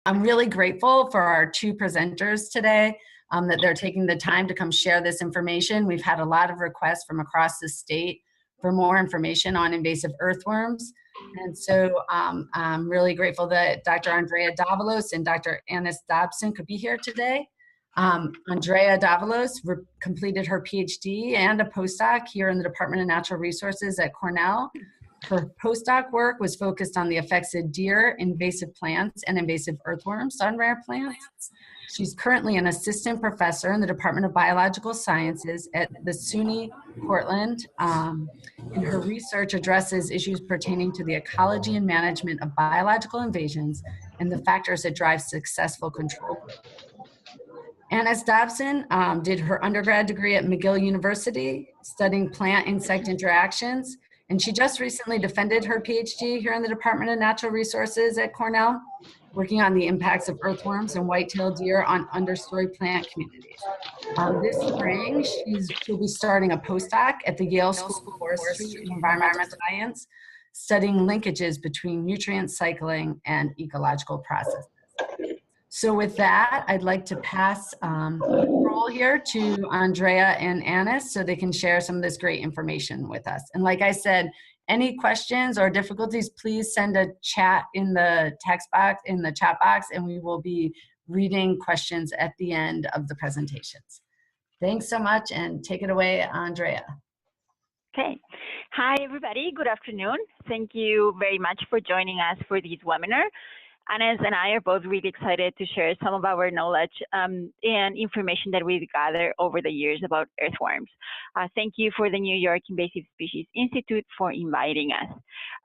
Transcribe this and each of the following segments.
I'm really grateful for our two presenters today, that they're taking the time to come share this information. We've had a lot of requests from across the state for more information on invasive earthworms. And so I'm really grateful that Dr. Andrea Davalos and Dr. Annise Dobson could be here today. Andrea Davalos completed her PhD and a postdoc here in the Department of Natural Resources at Cornell. Her postdoc work was focused on the effects of deer, invasive plants, and invasive earthworms on rare plants. She's currently an assistant professor in the Department of Biological Sciences at the SUNY Cortland. And her research addresses issues pertaining to the ecology and management of biological invasions and the factors that drive successful control. Annise Dobson did her undergrad degree at McGill University, studying plant-insect interactions. And she just recently defended her PhD here in the Department of Natural Resources at Cornell, working on the impacts of earthworms and white-tailed deer on understory plant communities. This spring, she'll be starting a postdoc at the Yale School of Forestry and Environmental Science, studying linkages between nutrient cycling and ecological processes. So with that, I'd like to pass the role here to Andrea and Annise so they can share some of this great information with us. And like I said, any questions or difficulties, please send a chat in the text box, in the chat box, and we will be reading questions at the end of the presentations. Thanks so much, and take it away, Andrea. Okay. Hi, everybody. Good afternoon. Thank you very much for joining us for this webinar. Annise and I are both really excited to share some of our knowledge and information that we've gathered over the years about earthworms. Thank you for the New York Invasive Species Institute for inviting us.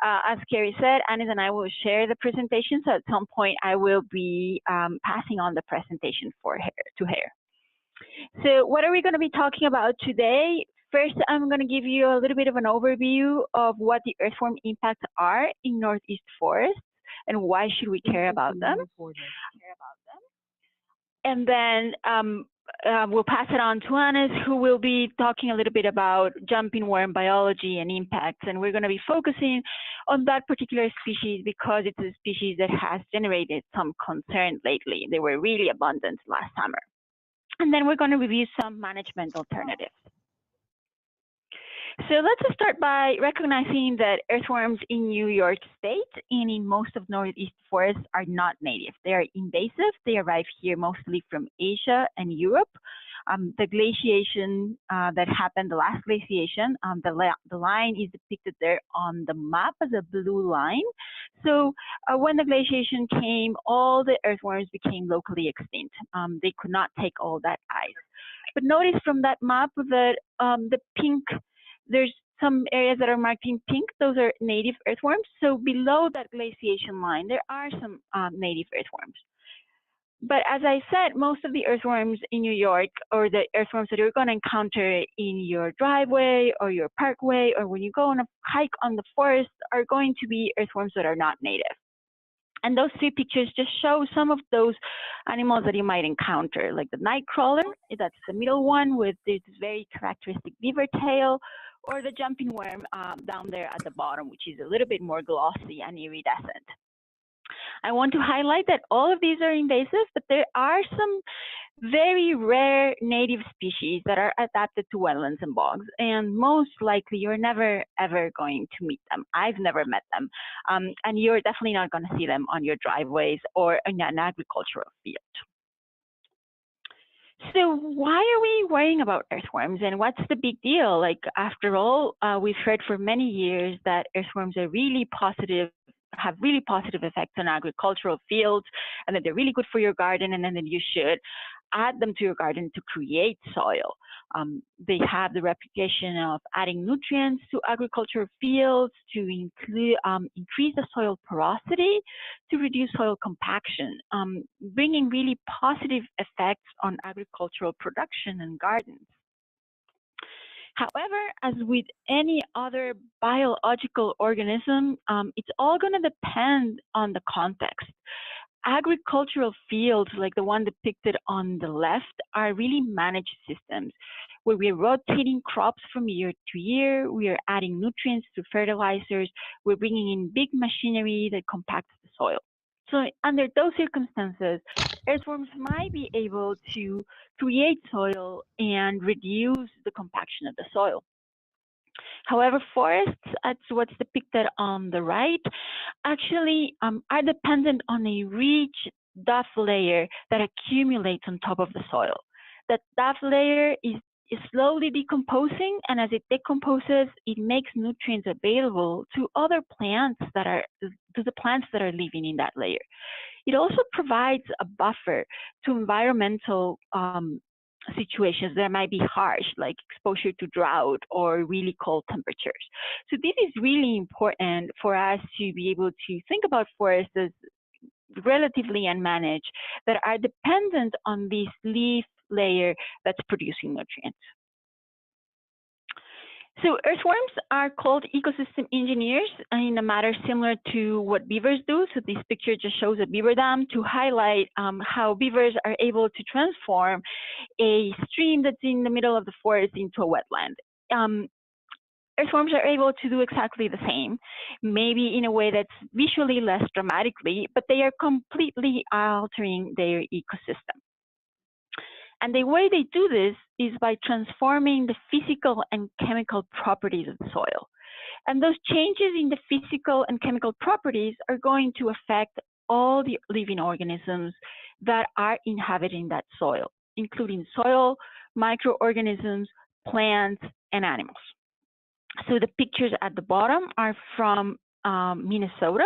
As Carrie said, Annise and I will share the presentation, so at some point I will be passing on the presentation to her. So what are we going to be talking about today? First, I'm going to give you a little bit of an overview of what the earthworm impacts are in Northeast forests and why should we care about them. And then we'll pass it on to Annise, who will be talking a little bit about jumping worm biology and impacts. And we're going to be focusing on that particular species because it's a species that has generated some concern lately. They were really abundant last summer. And then we're going to review some management alternatives. So let's start by recognizing that earthworms in New York State and in most of Northeast forests are not native. They are invasive. They arrive here mostly from Asia and Europe. The glaciation that happened, the last glaciation, the line is depicted there on the map as a blue line. So when the glaciation came, all the earthworms became locally extinct. They could not take all that ice. But notice from that map that the pink, there's some areas that are marked in pink. Those are native earthworms. So below that glaciation line, there are some native earthworms. But as I said, most of the earthworms in New York, or the earthworms that you're going to encounter in your driveway or your parkway, or when you go on a hike on the forest, are going to be earthworms that are not native. And those three pictures just show some of those animals that you might encounter, like the nightcrawler, that's the middle one with this very characteristic beaver tail, or the jumping worm down there at the bottom, which is a little bit more glossy and iridescent. I want to highlight that all of these are invasive, but there are some very rare native species that are adapted to wetlands and bogs, and most likely you're never ever going to meet them. I've never met them, and you're definitely not going to see them on your driveways or in an agricultural field. So why are we worrying about earthworms, and what's the big deal? Like, after all, we've heard for many years that earthworms are really positive, have really positive effects on agricultural fields, and that they're really good for your garden, and then that you should add them to your garden to create soil. They have the reputation of adding nutrients to agricultural fields, to increase the soil porosity, to reduce soil compaction, bringing really positive effects on agricultural production and gardens. However, as with any other biological organism, it's all going to depend on the context. Agricultural fields, like the one depicted on the left, are really managed systems where we're rotating crops from year to year, we are adding nutrients to fertilizers, we're bringing in big machinery that compacts the soil. So under those circumstances, earthworms might be able to create soil and reduce the compaction of the soil. However, forests, as what's depicted on the right, actually are dependent on a rich duff layer that accumulates on top of the soil. That duff layer is slowly decomposing, and as it decomposes, it makes nutrients available to other plants that are living in that layer. It also provides a buffer to environmental situations that might be harsh, like exposure to drought or really cold temperatures. So this is really important for us to be able to think about forests as relatively unmanaged that are dependent on this leaf layer that's producing nutrients. So earthworms are called ecosystem engineers in a manner similar to what beavers do. So this picture just shows a beaver dam to highlight how beavers are able to transform a stream that's in the middle of the forest into a wetland. Earthworms are able to do exactly the same, maybe in a way that's visually less dramatically, but they are completely altering their ecosystem. And the way they do this is by transforming the physical and chemical properties of the soil. And those changes in the physical and chemical properties are going to affect all the living organisms that are inhabiting that soil, including soil, microorganisms, plants, and animals. So the pictures at the bottom are from Minnesota,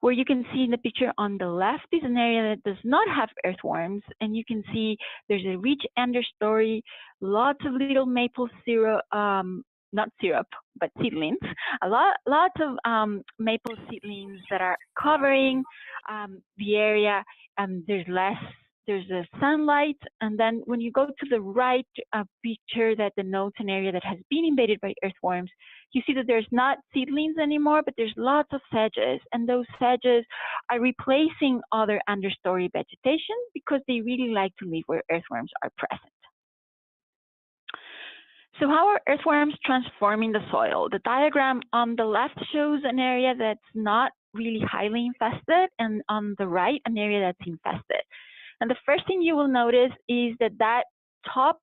where you can see in the picture on the left is an area that does not have earthworms, and you can see there's a rich understory, lots of little maple syrup, not syrup, but seedlings, lots of maple seedlings that are covering the area, and there's a sunlight, and then when you go to the right picture that denotes an area that has been invaded by earthworms, you see that there's not seedlings anymore, but there's lots of sedges, and those sedges are replacing other understory vegetation because they really like to live where earthworms are present. So how are earthworms transforming the soil? The diagram on the left shows an area that's not really highly infested, and on the right, an area that's infested. And the first thing you will notice is that that top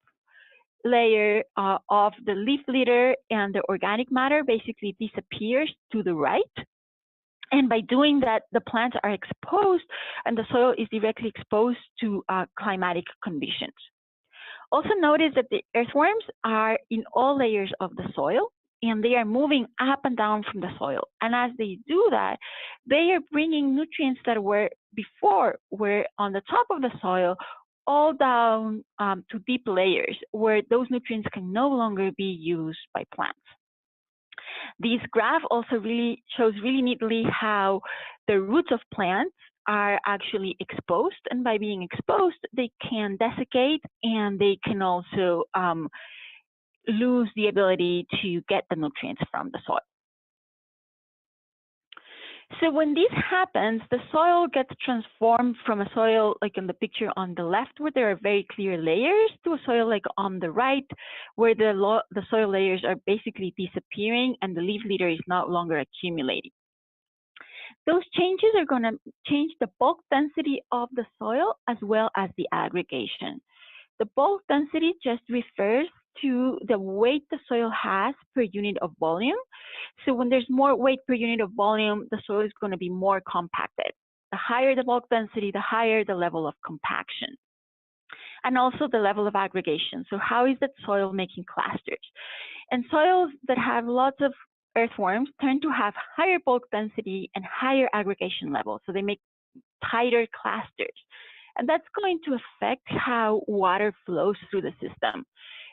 layer of the leaf litter and the organic matter basically disappears to the right. And by doing that, the plants are exposed and the soil is directly exposed to climatic conditions. Also notice that the earthworms are in all layers of the soil, and they are moving up and down from the soil. And as they do that, they are bringing nutrients that were on the top of the soil, all down to deep layers where those nutrients can no longer be used by plants. This graph also really shows really neatly how the roots of plants are actually exposed, and by being exposed, they can desiccate and they can also lose the ability to get the nutrients from the soil. So when this happens, the soil gets transformed from a soil like in the picture on the left, where there are very clear layers, to a soil like on the right, where the soil layers are basically disappearing and the leaf litter is no longer accumulating. Those changes are going to change the bulk density of the soil as well as the aggregation. The bulk density just refers to the weight the soil has per unit of volume. So when there's more weight per unit of volume, the soil is going to be more compacted. The higher the bulk density, the higher the level of compaction. And also the level of aggregation. So how is that soil making clusters? And soils that have lots of earthworms tend to have higher bulk density and higher aggregation levels. So they make tighter clusters. And that's going to affect how water flows through the system,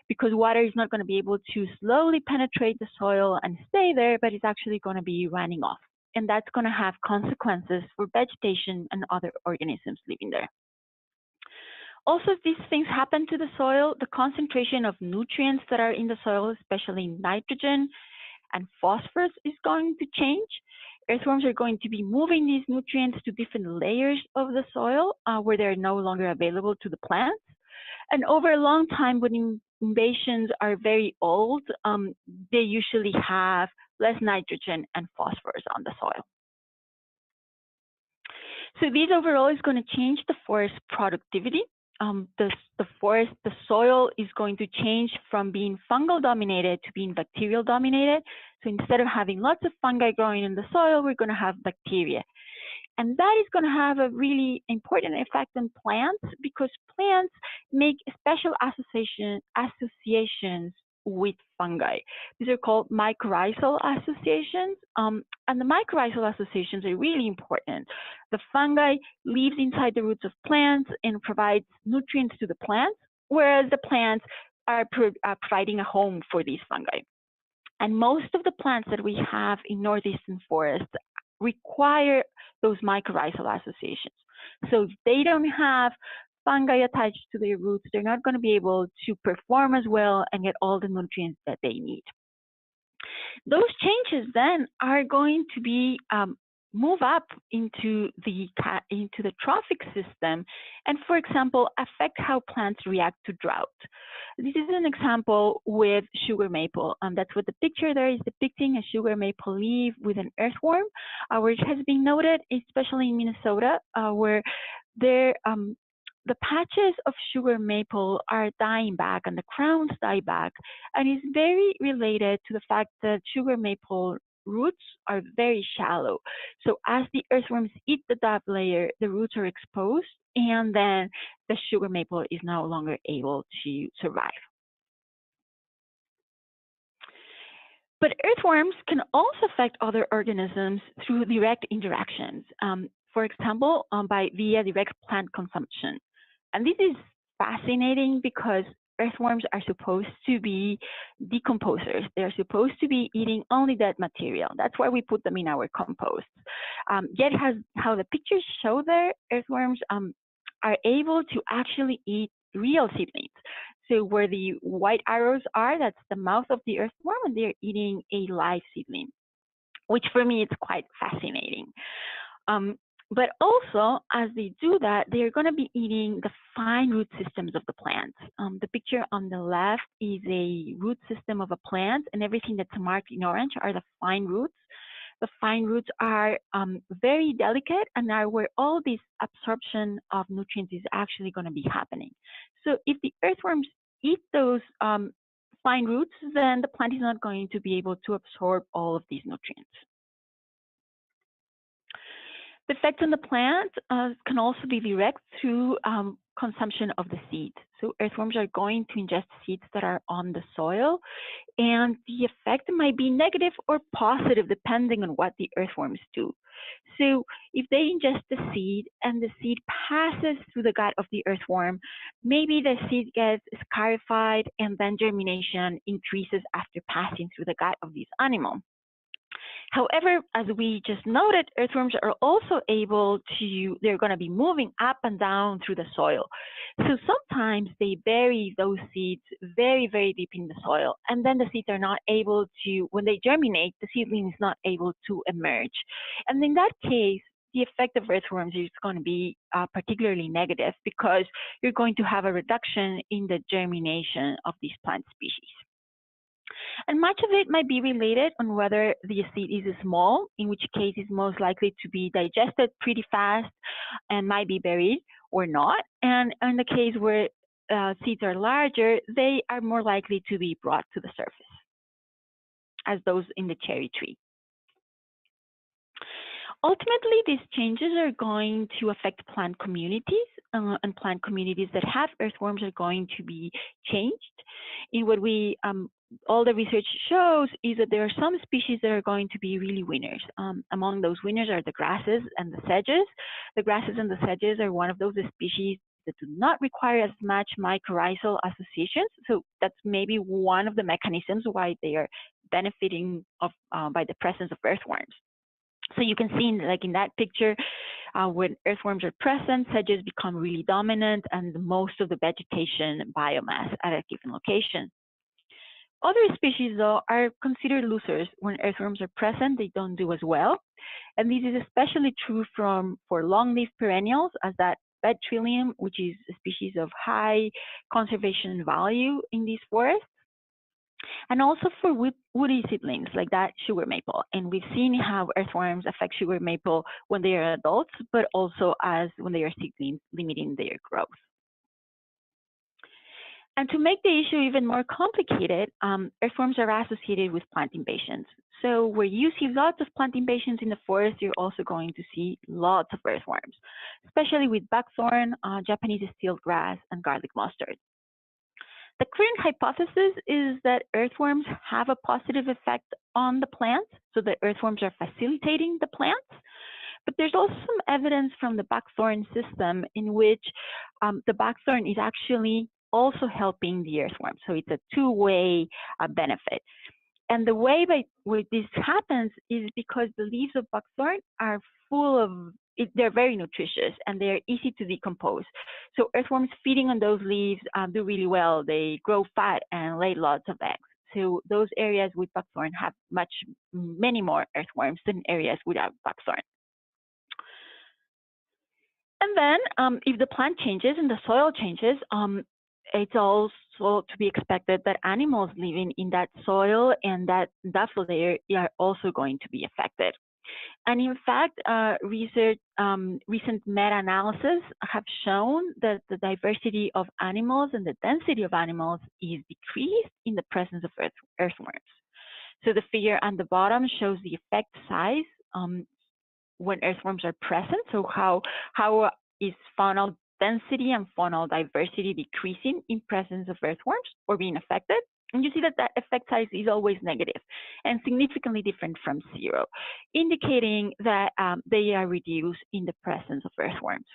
because water is not going to be able to slowly penetrate the soil and stay there, but it's actually going to be running off. And that's going to have consequences for vegetation and other organisms living there. Also, if these things happen to the soil, the concentration of nutrients that are in the soil, especially nitrogen and phosphorus, is going to change. Earthworms are going to be moving these nutrients to different layers of the soil where they're no longer available to the plants. And over a long time, when invasions are very old, they usually have less nitrogen and phosphorus on the soil. So this overall is going to change the forest productivity. The soil is going to change from being fungal dominated to being bacterial dominated. So instead of having lots of fungi growing in the soil, we're going to have bacteria. And that is going to have a really important effect on plants because plants make special associations with fungi. These are called mycorrhizal associations. And the mycorrhizal associations are really important. The fungi lives inside the roots of plants and provides nutrients to the plants, whereas the plants are providing a home for these fungi. And most of the plants that we have in northeastern forests require those mycorrhizal associations. So if they don't have fungi attached to their roots, they're not going to be able to perform as well and get all the nutrients that they need. Those changes then are going to be move up into the trophic system and, for example, affect how plants react to drought. This is an example with sugar maple. That's what the picture there is depicting, a sugar maple leaf with an earthworm, which has been noted, especially in Minnesota, where there the patches of sugar maple are dying back and the crowns die back, and is very related to the fact that sugar maple roots are very shallow. So as the earthworms eat the top layer, the roots are exposed, and then the sugar maple is no longer able to survive. But earthworms can also affect other organisms through direct interactions. For example, via direct plant consumption. And this is fascinating because earthworms are supposed to be decomposers. They're supposed to be eating only dead material. That's why we put them in our compost. Yet, how the pictures show there, earthworms are able to actually eat real seedlings. So where the white arrows are, that's the mouth of the earthworm, and they're eating a live seedling, which for me is quite fascinating. But also, as they do that, they're going to be eating the fine root systems of the plant. The picture on the left is a root system of a plant, and everything that's marked in orange are the fine roots. The fine roots are very delicate and are where all this absorption of nutrients is actually going to be happening. So if the earthworms eat those fine roots, then the plant is not going to be able to absorb all of these nutrients. The effect on the plant can also be direct through consumption of the seeds. So earthworms are going to ingest seeds that are on the soil, and the effect might be negative or positive depending on what the earthworms do. So if they ingest the seed and the seed passes through the gut of the earthworm, maybe the seed gets scarified and then germination increases after passing through the gut of this animal. However, as we just noted, earthworms are also able to, they're going to be moving up and down through the soil. So sometimes they bury those seeds very, very deep in the soil, and then the seeds are not able to, when they germinate, the seedling is not able to emerge. And in that case, the effect of earthworms is going to be particularly negative because you're going to have a reduction in the germination of these plant species. And much of it might be related on whether the seed is small, in which case it's most likely to be digested pretty fast and might be buried, or not. And in the case where seeds are larger, they are more likely to be brought to the surface, as those in the cherry tree. Ultimately, these changes are going to affect plant communities, and plant communities that have earthworms are going to be changed. In what we all the research shows is that there are some species that are going to be really winners. Among those winners are the grasses and the sedges. The grasses and the sedges are one of those species that do not require as much mycorrhizal associations. So that's maybe one of the mechanisms why they are benefiting by the presence of earthworms. So you can see, like in that picture, when earthworms are present, sedges become really dominant and most of the vegetation biomass at a given location. Other species, though, are considered losers. When earthworms are present, they don't do as well. And this is especially true for long-leaf perennials, as that bed trillium, which is a species of high conservation value in these forests. and also for woody seedlings like that sugar maple. And we've seen how earthworms affect sugar maple when they are adults, but also as when they are seedlings, limiting their growth. And to make the issue even more complicated, earthworms are associated with plant invasions. So where you see lots of plant invasions in the forest, you're also going to see lots of earthworms, especially with buckthorn, Japanese steel grass, and garlic mustard. The current hypothesis is that earthworms have a positive effect on the plants, so the earthworms are facilitating the plants. But there's also some evidence from the buckthorn system in which the buckthorn is actually also helping the earthworm. So it's a two-way benefit. And the way by which this happens is because the leaves of buckthorn are full of, they're very nutritious and they're easy to decompose. So earthworms feeding on those leaves do really well. They grow fat and lay lots of eggs. So those areas with buckthorn have many more earthworms than areas without buckthorn. And then if the plant changes and the soil changes, it's also to be expected that animals living in that soil and that layer are also going to be affected. And in fact, recent meta-analysis have shown that the diversity of animals and the density of animals is decreased in the presence of earthworms. So the figure on the bottom shows the effect size when earthworms are present. So how is faunal density and faunal diversity decreasing in presence of earthworms or being affected? And you see that that effect size is always negative and significantly different from zero, indicating that they are reduced in the presence of earthworms.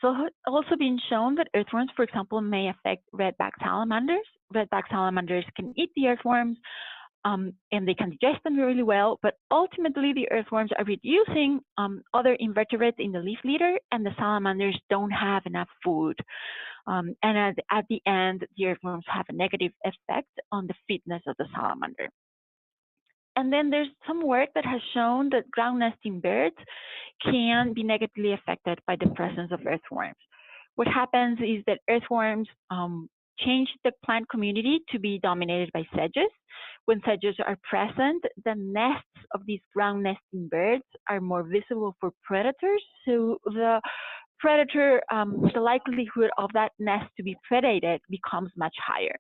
So it's also been shown that earthworms, for example, may affect redback salamanders. Redback salamanders can eat the earthworms and they can digest them really well, but ultimately the earthworms are reducing other invertebrates in the leaf litter and the salamanders don't have enough food. And at the end, the earthworms have a negative effect on the fitness of the salamander. And then there's some work that has shown that ground nesting birds can be negatively affected by the presence of earthworms. What happens is that earthworms change the plant community to be dominated by sedges. When sedges are present, the nests of these ground nesting birds are more visible for predators. So the predator, the likelihood of that nest to be predated becomes much higher.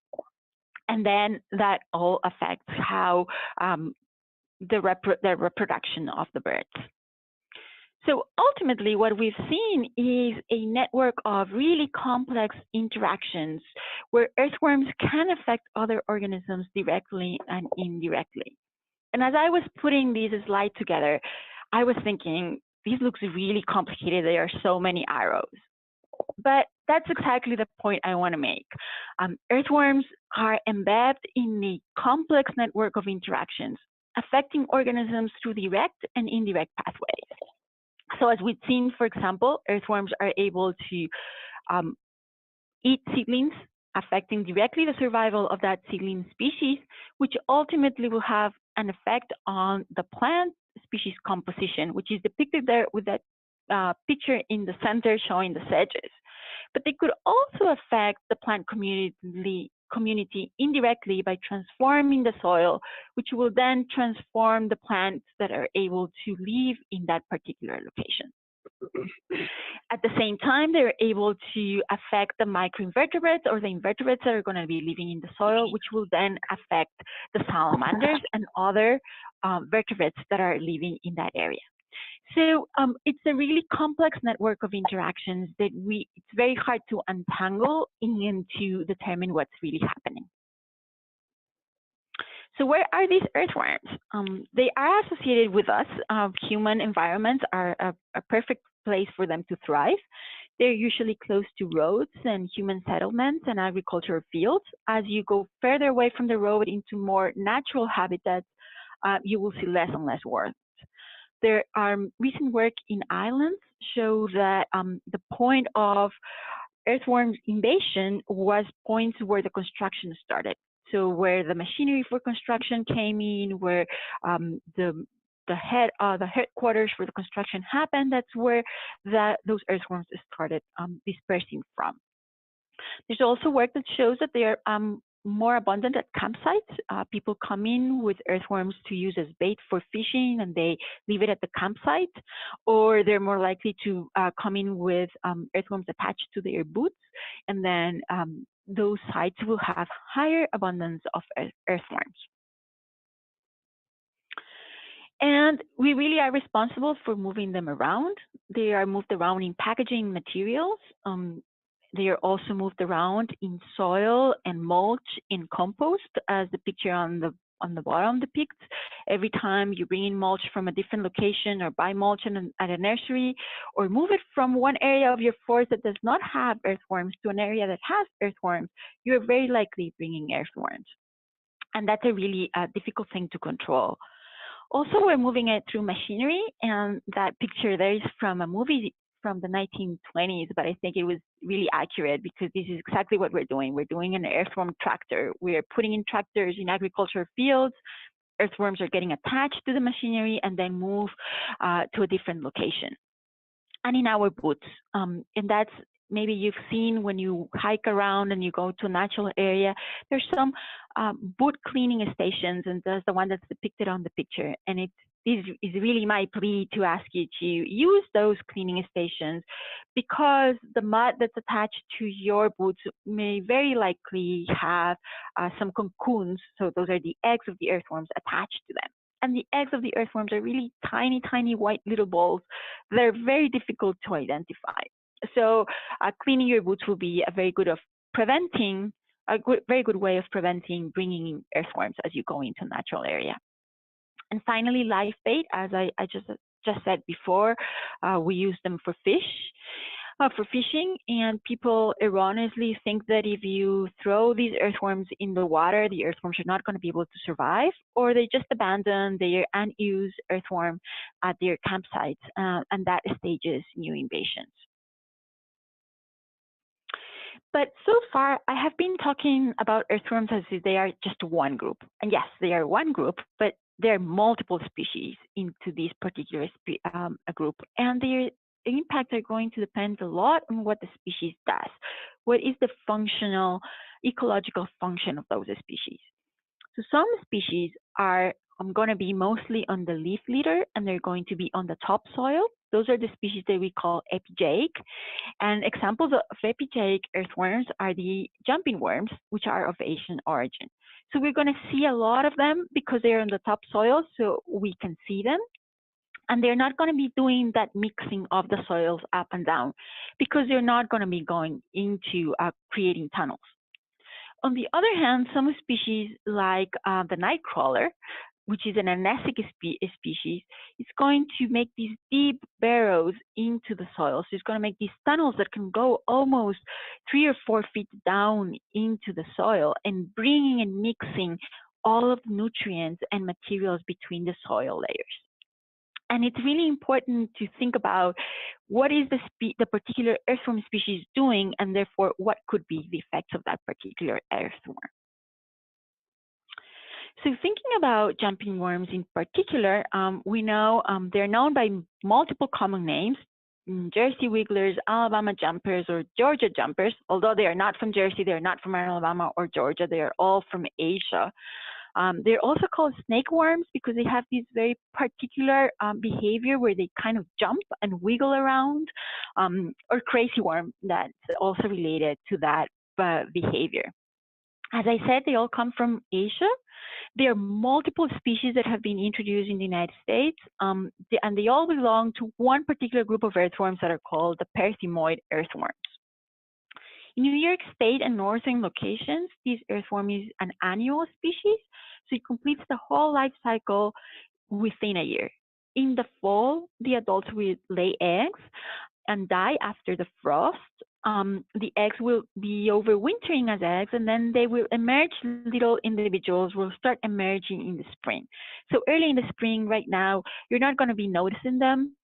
And then that all affects how the reproduction of the birds. So ultimately, what we've seen is a network of really complex interactions where earthworms can affect other organisms directly and indirectly. And as I was putting this slide together, I was thinking, this looks really complicated. There are so many arrows. But that's exactly the point I want to make. Earthworms are embedded in a complex network of interactions, affecting organisms through direct and indirect pathways. So as we've seen, for example, earthworms are able to eat seedlings, affecting directly the survival of that seedling species, which ultimately will have an effect on the plant species composition, which is depicted there with that picture in the center showing the sedges. But they could also affect the plant community indirectly by transforming the soil, which will then transform the plants that are able to live in that particular location. At the same time, they're able to affect the microinvertebrates or the invertebrates that are going to be living in the soil, which will then affect the salamanders and other vertebrates that are living in that area. So it's a really complex network of interactions that it's very hard to untangle and to determine what's really happening. So where are these earthworms? They are associated with us. Human environments are a perfect place for them to thrive. They're usually close to roads and human settlements and agricultural fields. As you go further away from the road into more natural habitats, you will see less and less worms. There are recent work in islands show that the point of earthworm invasion was points where the construction started. So where the machinery for construction came in, where the headquarters for the construction happened, that's where those earthworms started dispersing from. There's also work that shows that they are more abundant at campsites. People come in with earthworms to use as bait for fishing, and they leave it at the campsite, or they're more likely to come in with earthworms attached to their boots, and then those sites will have higher abundance of earthworms. And we really are responsible for moving them around. They are moved around in packaging materials. They are also moved around in soil and mulch in compost, as the picture on the bottom depicts. Every time you bring in mulch from a different location, or buy mulch at a nursery, or move it from one area of your forest that does not have earthworms to an area that has earthworms, you're very likely bringing earthworms. And that's a really difficult thing to control. Also, we're moving it through machinery, and that picture there is from a movie from the 1920s, but I think it was really accurate because this is exactly what we're doing. We're doing an earthworm tractor. We're putting in tractors in agricultural fields. Earthworms are getting attached to the machinery and then move to a different location. And in our boots, and that's maybe you've seen when you hike around and you go to a natural area, there's some boot cleaning stations, and that's the one that's depicted on the picture. And it is really my plea to ask you to use those cleaning stations, because the mud that's attached to your boots may very likely have some cocoons. So those are the eggs of the earthworms attached to them. And the eggs of the earthworms are really tiny, tiny white little balls. They're very difficult to identify. So cleaning your boots will be a very good very good way of preventing bringing in earthworms as you go into a natural area. And finally, live bait, as I just said before, we use them for fishing, and people erroneously think that if you throw these earthworms in the water, the earthworms are not going to be able to survive, or they just abandon their unused earthworm at their campsites, and that stages new invasions. But so far, I have been talking about earthworms as if they are just one group. And yes, they are one group, but there are multiple species into this particular group. And their impact are going to depend a lot on what the species does. What is the ecological function of those species? So some species are going to be mostly on the leaf litter, and they're going to be on the topsoil. Those are the species that we call epigeic. And examples of epigeic earthworms are the jumping worms, which are of Asian origin. So we're going to see a lot of them because they're on the topsoil, so we can see them. And they're not going to be doing that mixing of the soils up and down because they're not going to be going into creating tunnels. On the other hand, some species like the nightcrawler, which is an anessic species, is going to make these deep burrows into the soil. So it's going to make these tunnels that can go almost 3 or 4 feet down into the soil, and bringing and mixing all of the nutrients and materials between the soil layers. And it's really important to think about what is the particular earthworm species doing, and therefore what could be the effects of that particular earthworm. So thinking about jumping worms in particular, we know they're known by multiple common names: Jersey wigglers, Alabama jumpers, or Georgia jumpers. Although they are not from Jersey, they're not from Alabama or Georgia, they are all from Asia. They're also called snake worms because they have this very particular behavior where they kind of jump and wiggle around, or crazy worm, that's also related to that behavior. As I said, they all come from Asia. There are multiple species that have been introduced in the United States, and they all belong to one particular group of earthworms that are called the perthymoid earthworms. In New York State and northern locations, this earthworm is an annual species, so it completes the whole life cycle within a year. In the fall, the adults will lay eggs and die after the frost. The eggs will be overwintering as eggs, and then they will emerge. Little individuals will start emerging in the spring. So early in the spring, right now, you're not going to be noticing them.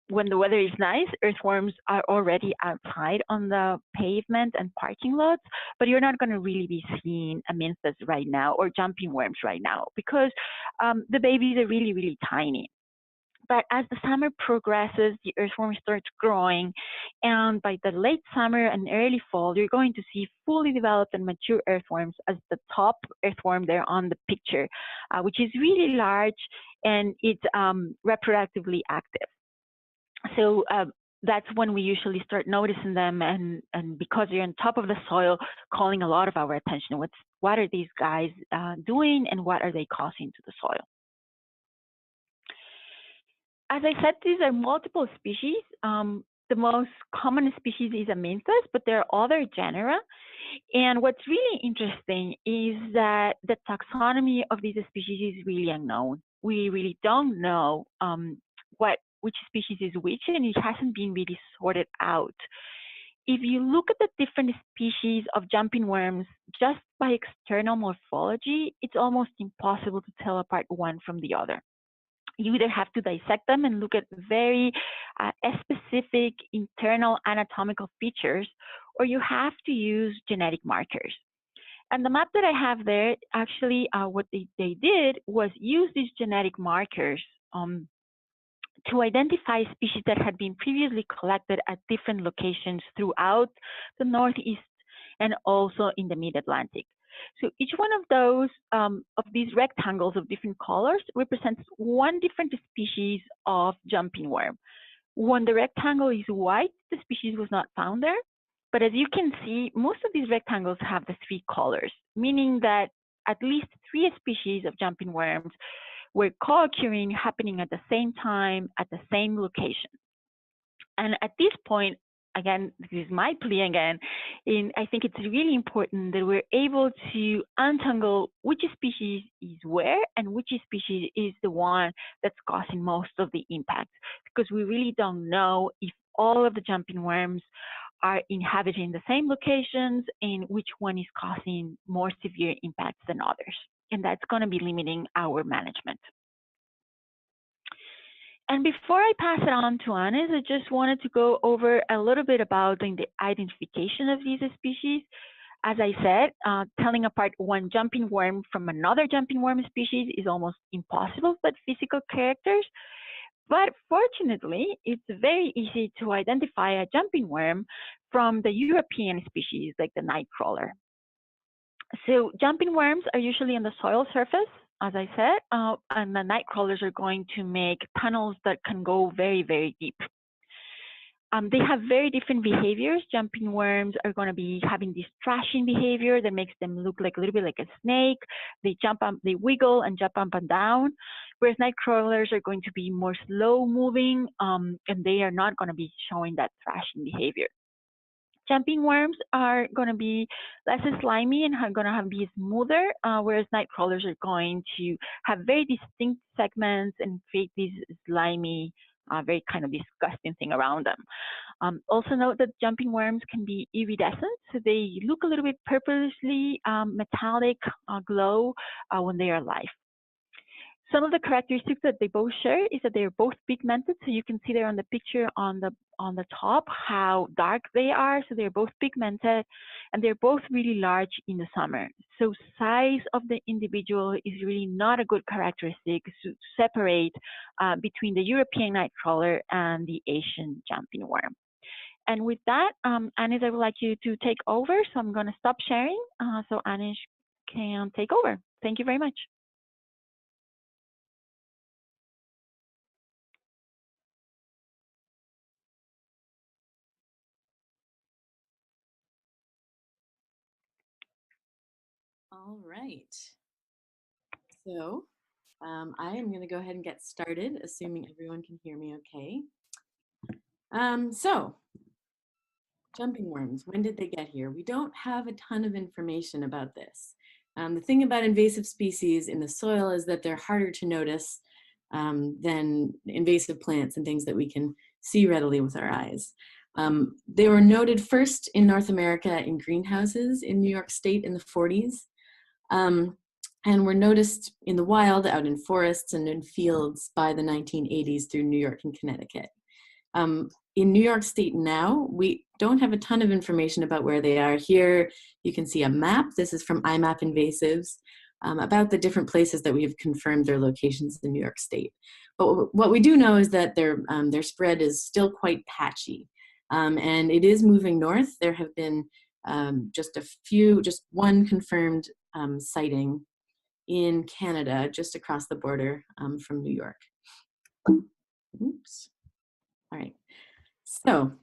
When the weather is nice, earthworms are already outside on the pavement and parking lots, but you're not going to really be seeing amynthas right now or jumping worms right now because the babies are really, really tiny. but as the summer progresses, the earthworm starts growing, and by the late summer and early fall, you're going to see fully developed and mature earthworms as the top earthworm there on the picture, which is really large, and it's reproductively active. So that's when we usually start noticing them, and because they're on top of the soil, calling a lot of our attention. What are these guys doing, and what are they causing to the soil? As I said, these are multiple species. The most common species is Amynthas, but there are other genera. And what's really interesting is that the taxonomy of these species is really unknown. We really don't know which species is which, and it hasn't been really sorted out. If you look at the different species of jumping worms just by external morphology, it's almost impossible to tell apart one from the other. You either have to dissect them and look at very specific internal anatomical features, or you have to use genetic markers. And the map that I have there, actually, what they did was use these genetic markers to identify species that had been previously collected at different locations throughout the Northeast and also in the Mid-Atlantic. So each one of these rectangles of different colors represents one different species of jumping worm. When the rectangle is white, the species was not found there. But as you can see, most of these rectangles have the three colors, meaning that at least 3 species of jumping worms were co-occurring, happening at the same time, at the same location. And at this point, again, this is my plea again, I think it's really important that we're able to untangle which species is where and which species is the one that's causing most of the impact, because we really don't know if all of the jumping worms are inhabiting the same locations and which one is causing more severe impacts than others. And that's going to be limiting our management. And before I pass it on to Annise, I just wanted to go over a little bit about the identification of these species. As I said, telling apart one jumping worm from another jumping worm species is almost impossible with physical characters. But fortunately, it's very easy to identify a jumping worm from the European species like the nightcrawler. So jumping worms are usually on the soil surface, as I said, and the nightcrawlers are going to make tunnels that can go very, very deep. They have very different behaviors. Jumping worms are going to be having this thrashing behavior that makes them look like a little bit like a snake. They jump up, they wiggle and jump up and down, whereas nightcrawlers are going to be more slow moving, and they are not going to be showing that thrashing behavior. Jumping worms are going to be less slimy and are going to be smoother, whereas nightcrawlers are going to have very distinct segments and create this slimy, very kind of disgusting thing around them. Also note that jumping worms can be iridescent, so they look a little bit purplishly metallic glow when they are alive. Some of the characteristics that they both share is that they are both pigmented. So you can see there on the picture on the top how dark they are. So they're both pigmented, and they're both really large in the summer. So size of the individual is really not a good characteristic to separate between the European nightcrawler and the Asian jumping worm. And with that, Annise, I would like you to take over. So I'm going to stop sharing so Annise can take over. Thank you very much. All right. So I am going to go ahead and get started, assuming everyone can hear me okay. So jumping worms, when did they get here? We don't have a ton of information about this. The thing about invasive species in the soil is that they're harder to notice than invasive plants and things that we can see readily with our eyes. They were noted first in North America in greenhouses in New York State in the 40s. And were noticed in the wild, out in forests and in fields by the 1980s through New York and Connecticut. In New York State now, we don't have a ton of information about where they are. Here you can see a map. This is from IMAP Invasives. about the different places that we have confirmed their locations in New York State. But what we do know is that their spread is still quite patchy. And it is moving north. There have been just one confirmed sighting in Canada, just across the border from New York. Oops. All right. So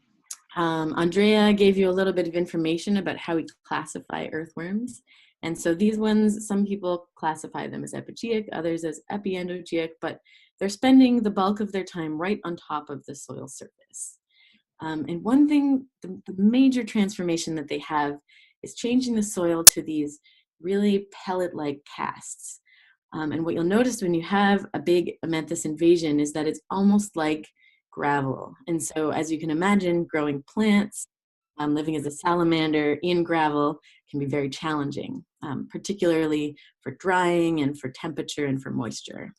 Andrea gave you a little bit of information about how we classify earthworms. And so these ones, some people classify them as epigeic, others as epiendogeic, but they're spending the bulk of their time right on top of the soil surface. And one thing, the major transformation that they have is changing the soil to these really pellet-like casts. And what you'll notice when you have a big Amenthus invasion is that it's almost like gravel. And so as you can imagine, growing plants, living as a salamander in gravel can be very challenging, particularly for drying and for temperature and for moisture.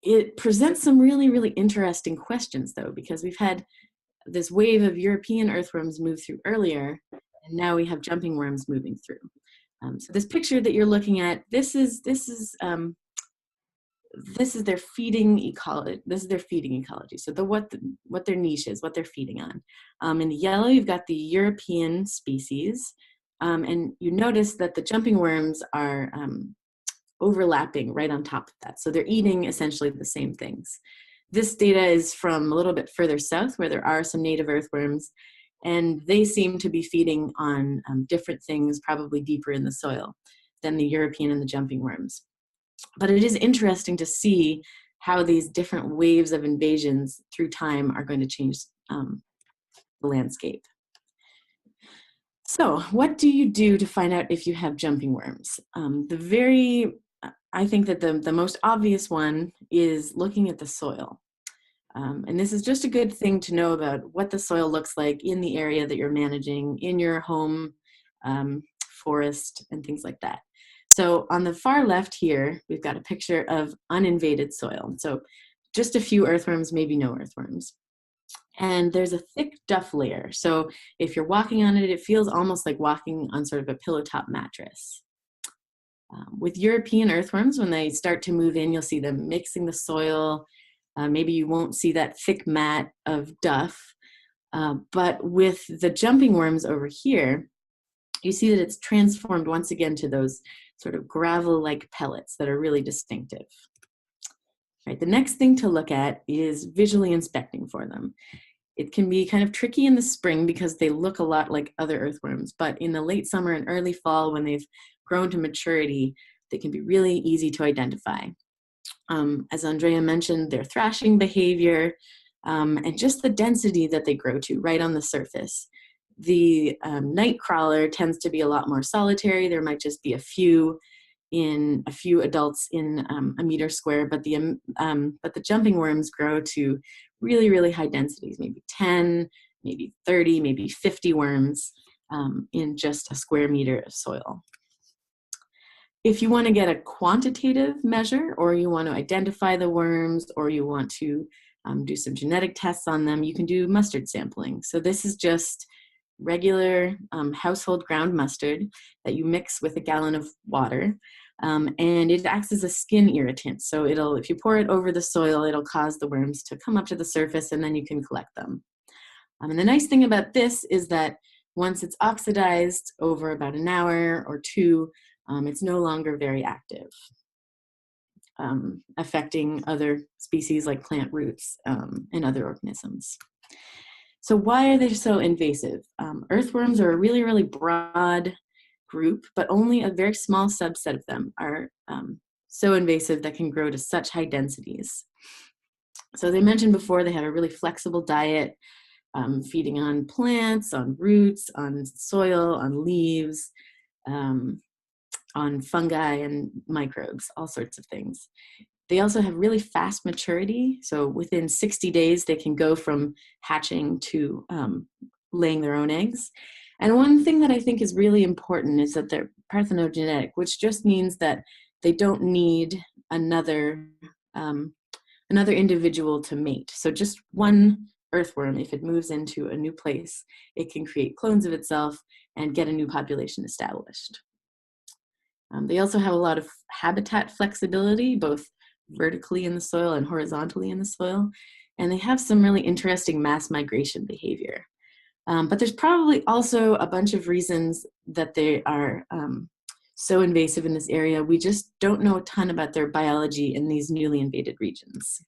It presents some really, really interesting questions though, because we've had this wave of European earthworms move through earlier, and now we have jumping worms moving through. So this picture that you're looking at, this is their feeding ecology. This is their feeding ecology. So what their niche is, what they're feeding on. In the yellow, you've got the European species, and you notice that the jumping worms are overlapping right on top of that. So they're eating essentially the same things. This data is from a little bit further south where there are some native earthworms, and they seem to be feeding on different things, probably deeper in the soil than the European and the jumping worms. But it is interesting to see how these different waves of invasions through time are going to change the landscape. So what do you do to find out if you have jumping worms? I think that the most obvious one is looking at the soil. And this is just a good thing to know about what the soil looks like in the area that you're managing, in your home, forest, and things like that. So on the far left here, we've got a picture of uninvaded soil. So just a few earthworms, maybe no earthworms. And there's a thick duff layer. So if you're walking on it, it feels almost like walking on sort of a pillow top mattress. With European earthworms, when they start to move in, you'll see them mixing the soil. Maybe you won't see that thick mat of duff. But with the jumping worms over here, you see that it's transformed once again to those sort of gravel-like pellets that are really distinctive. Right, the next thing to look at is visually inspecting for them. It can be kind of tricky in the spring because they look a lot like other earthworms, but in the late summer and early fall, when they've grown to maturity, they can be really easy to identify. As Andrea mentioned, their thrashing behavior and just the density that they grow to right on the surface. The night crawler tends to be a lot more solitary. There might just be a few adults in a meter square, but the jumping worms grow to really, really high densities, maybe 10, maybe 30, maybe 50 worms in just a square meter of soil. If you want to get a quantitative measure, or you want to identify the worms, or you want to do some genetic tests on them, you can do mustard sampling. So this is just regular household ground mustard that you mix with a gallon of water, and it acts as a skin irritant. So if you pour it over the soil, it'll cause the worms to come up to the surface, and then you can collect them. And the nice thing about this is that once it's oxidized over about an hour or two, it's no longer very active, affecting other species like plant roots and other organisms. So why are they so invasive? Earthworms are a really, really broad group, but only a very small subset of them are so invasive that can grow to such high densities. So as I mentioned before, they have a really flexible diet, feeding on plants, on roots, on soil, on leaves, on fungi and microbes, all sorts of things. They also have really fast maturity. So within 60 days, they can go from hatching to laying their own eggs. And one thing that I think is really important is that they're parthenogenetic, which just means that they don't need another individual to mate. So just one earthworm, if it moves into a new place, it can create clones of itself and get a new population established. They also have a lot of habitat flexibility, both vertically in the soil and horizontally in the soil. And they have some really interesting mass migration behavior. But there's probably also a bunch of reasons that they are so invasive in this area. We just don't know a ton about their biology in these newly invaded regions.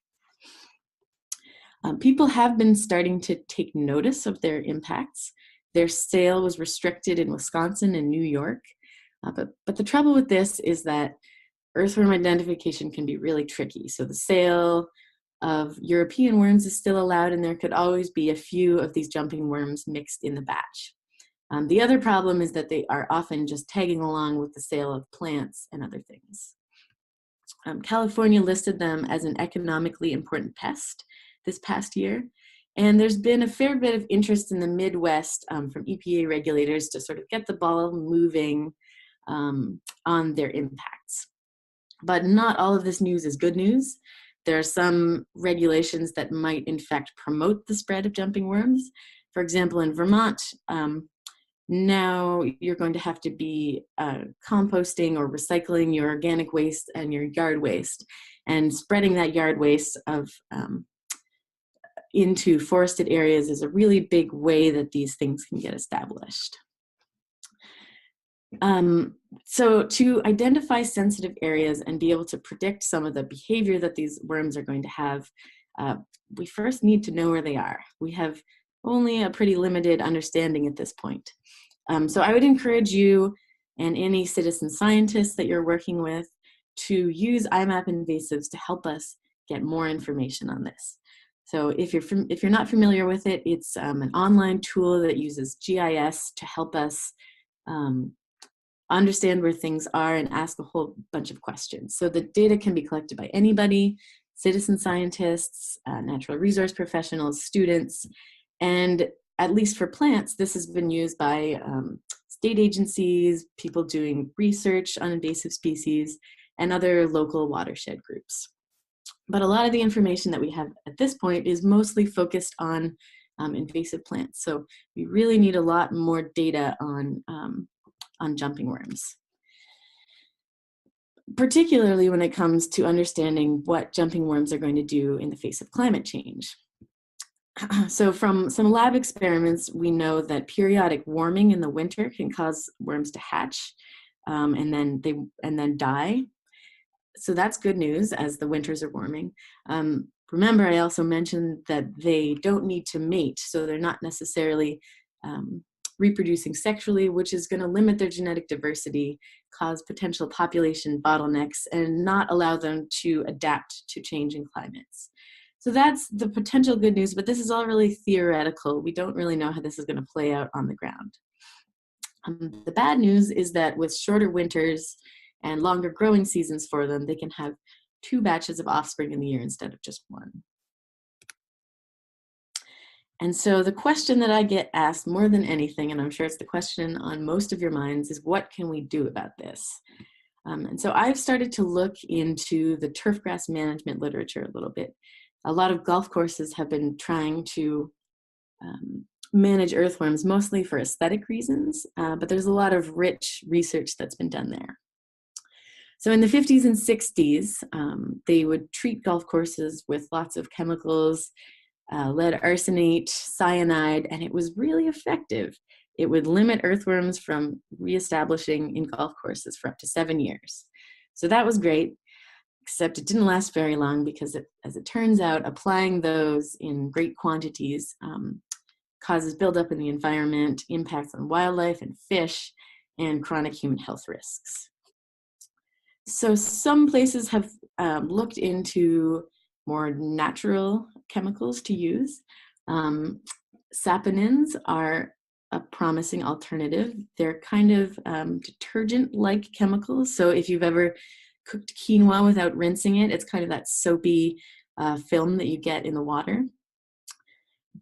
People have been starting to take notice of their impacts. Their sale was restricted in Wisconsin and New York. But the trouble with this is that earthworm identification can be really tricky. So the sale of European worms is still allowed, and there could always be a few of these jumping worms mixed in the batch. The other problem is that they are often just tagging along with the sale of plants and other things. California listed them as an economically important pest this past year, and there's been a fair bit of interest in the Midwest from EPA regulators to sort of get the ball moving on their impacts. But not all of this news is good news. There are some regulations that might in fact promote the spread of jumping worms. For example, in Vermont, now you're going to have to be composting or recycling your organic waste and your yard waste, and spreading that yard waste into forested areas is a really big way that these things can get established. So to identify sensitive areas and be able to predict some of the behavior that these worms are going to have, we first need to know where they are. We have only a pretty limited understanding at this point. So I would encourage you and any citizen scientists that you're working with to use IMAP invasives to help us get more information on this. So if you're not familiar with it, it's an online tool that uses GIS to help us understand where things are and ask a whole bunch of questions. So the data can be collected by anybody, citizen scientists, natural resource professionals, students, and at least for plants, this has been used by state agencies, people doing research on invasive species, and other local watershed groups. But a lot of the information that we have at this point is mostly focused on invasive plants. So we really need a lot more data on jumping worms, particularly when it comes to understanding what jumping worms are going to do in the face of climate change. So from some lab experiments, we know that periodic warming in the winter can cause worms to hatch and then die. So that's good news as the winters are warming. Remember, I also mentioned that they don't need to mate, so they're not necessarily reproducing sexually, which is going to limit their genetic diversity, cause potential population bottlenecks, and not allow them to adapt to changing climates. So that's the potential good news, but this is all really theoretical. We don't really know how this is going to play out on the ground. The bad news is that with shorter winters and longer growing seasons for them, they can have 2 batches of offspring in the year instead of just 1. And so the question that I get asked more than anything, and I'm sure it's the question on most of your minds, is what can we do about this? And so I've started to look into the turfgrass management literature a little bit. A lot of golf courses have been trying to manage earthworms, mostly for aesthetic reasons, but there's a lot of rich research that's been done there. So in the 50s and 60s, they would treat golf courses with lots of chemicals, lead arsenate, cyanide, and it was really effective. It would limit earthworms from reestablishing in golf courses for up to 7 years. So that was great, except it didn't last very long because, as it turns out, applying those in great quantities causes buildup in the environment, impacts on wildlife and fish, and chronic human health risks. So some places have looked into more natural chemicals to use. Saponins are a promising alternative. They're kind of detergent-like chemicals. So if you've ever cooked quinoa without rinsing it, it's kind of that soapy film that you get in the water.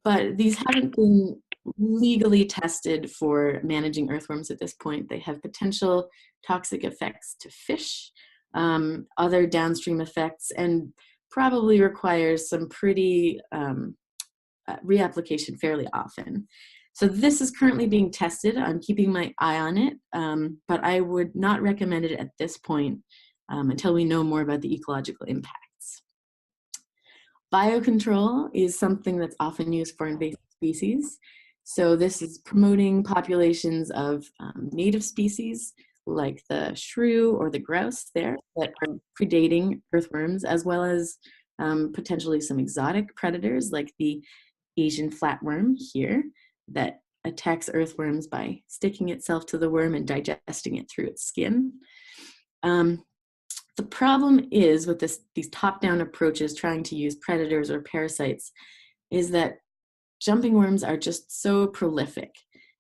But these haven't been legally tested for managing earthworms at this point. They have potential toxic effects to fish, other downstream effects, and probably requires some pretty reapplication fairly often. So this is currently being tested. I'm keeping my eye on it, but I would not recommend it at this point until we know more about the ecological impacts. Biocontrol is something that's often used for invasive species. So this is promoting populations of native species like the shrew or the grouse there that are predating earthworms, as well as potentially some exotic predators like the Asian flatworm here that attacks earthworms by sticking itself to the worm and digesting it through its skin. The problem is with these top-down approaches trying to use predators or parasites is that jumping worms are just so prolific,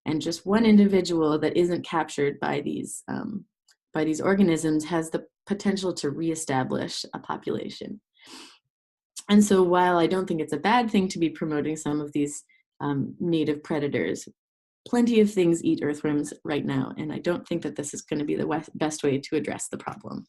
and just one individual that isn't captured by these organisms has the potential to reestablish a population. And so while I don't think it's a bad thing to be promoting some of these native predators, plenty of things eat earthworms right now, and I don't think that this is going to be the best way to address the problem.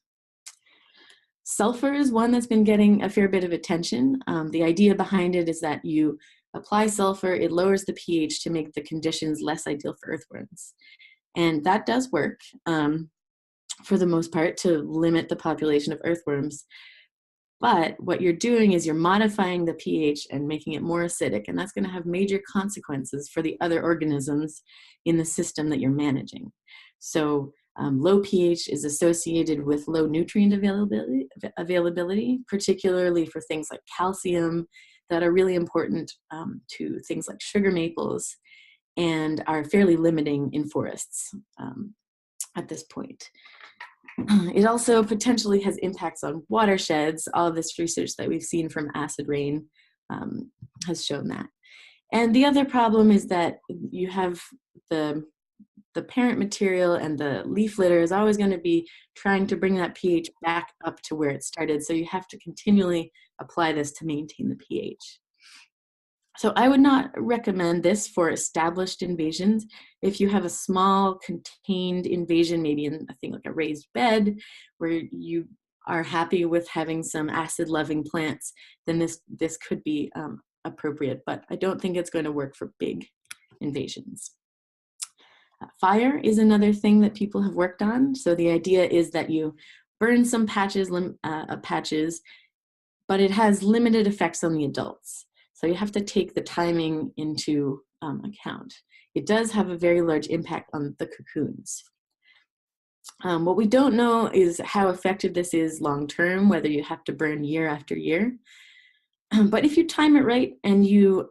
Sulfur is one that's been getting a fair bit of attention. The idea behind it is that you apply sulfur, it lowers the pH to make the conditions less ideal for earthworms. And that does work for the most part to limit the population of earthworms. But what you're doing is you're modifying the pH and making it more acidic, and that's going to have major consequences for the other organisms in the system that you're managing. So low pH is associated with low nutrient availability, particularly for things like calcium that are really important to things like sugar maples and are fairly limiting in forests at this point. It also potentially has impacts on watersheds. All of this research that we've seen from acid rain has shown that. And the other problem is that you have the parent material, and the leaf litter is always going to be trying to bring that pH back up to where it started. So you have to continually apply this to maintain the pH. So I would not recommend this for established invasions. If you have a small contained invasion, maybe in a thing like a raised bed, where you are happy with having some acid-loving plants, then this could be appropriate, but I don't think it's going to work for big invasions. Fire is another thing that people have worked on. So the idea is that you burn some patches, but it has limited effects on the adults. So you have to take the timing into account. It does have a very large impact on the cocoons. What we don't know is how effective this is long-term, whether you have to burn year after year. But if you time it right and you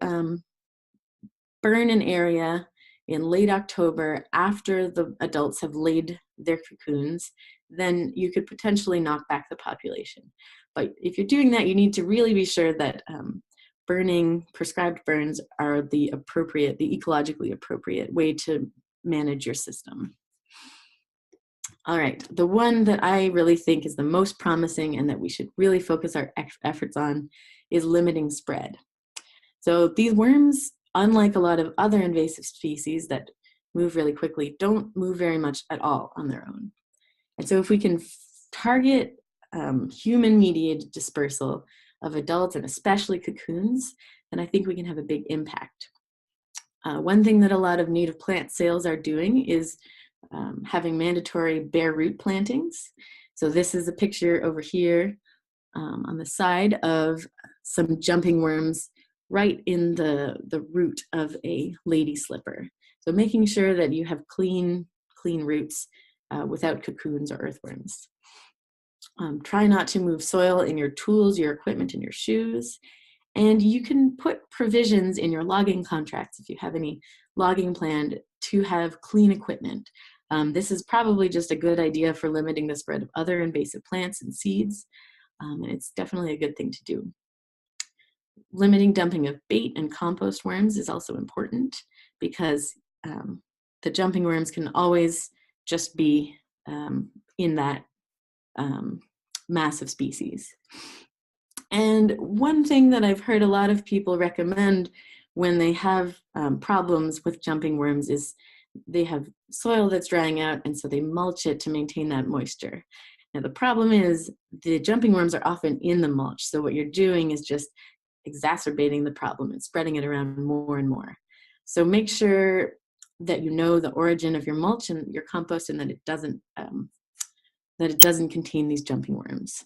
burn an area in late October after the adults have laid their cocoons, then you could potentially knock back the population. But if you're doing that, you need to really be sure that prescribed burns are the ecologically appropriate way to manage your system. All right, the one that I really think is the most promising and that we should really focus our efforts on is limiting spread. So these worms, unlike a lot of other invasive species that move really quickly, don't move very much at all on their own. And so if we can target human-mediated dispersal of adults and especially cocoons, then I think we can have a big impact. One thing that a lot of native plant sales are doing is having mandatory bare root plantings. So this is a picture over here on the side of some jumping worms right in the root of a lady slipper. So making sure that you have clean roots without cocoons or earthworms. Try not to move soil in your tools, your equipment, and your shoes. And you can put provisions in your logging contracts if you have any logging planned to have clean equipment. This is probably just a good idea for limiting the spread of other invasive plants and seeds, and it's definitely a good thing to do. Limiting dumping of bait and compost worms is also important because the jumping worms can always just be in that massive species. And one thing that I've heard a lot of people recommend when they have problems with jumping worms is they have soil that's drying out, and so they mulch it to maintain that moisture. Now the problem is the jumping worms are often in the mulch, so what you're doing is just exacerbating the problem and spreading it around more and more. So make sure that you know the origin of your mulch and your compost, and that it doesn't contain these jumping worms.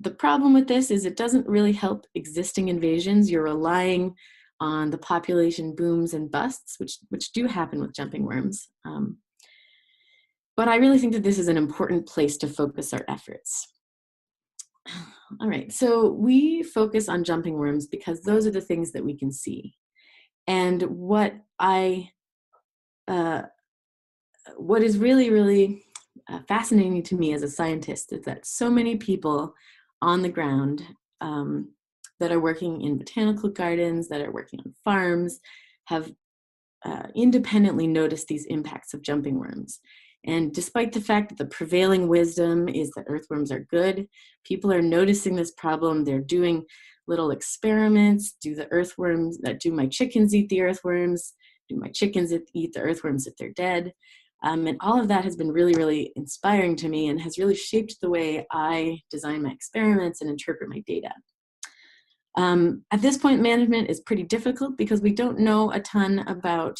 The problem with this is it doesn't really help existing invasions. You're relying on the population booms and busts, which do happen with jumping worms. But I really think that this is an important place to focus our efforts. All right, so we focus on jumping worms because those are the things that we can see. And what is really, really fascinating to me as a scientist is that so many people on the ground that are working in botanical gardens, that are working on farms, have independently noticed these impacts of jumping worms. And despite the fact that the prevailing wisdom is that earthworms are good, people are noticing this problem. They're doing little experiments. Do my chickens eat the earthworms? Do my chickens eat the earthworms if they're dead? And all of that has been really, really inspiring to me and has really shaped the way I design my experiments and interpret my data. At this point, management is pretty difficult because we don't know a ton about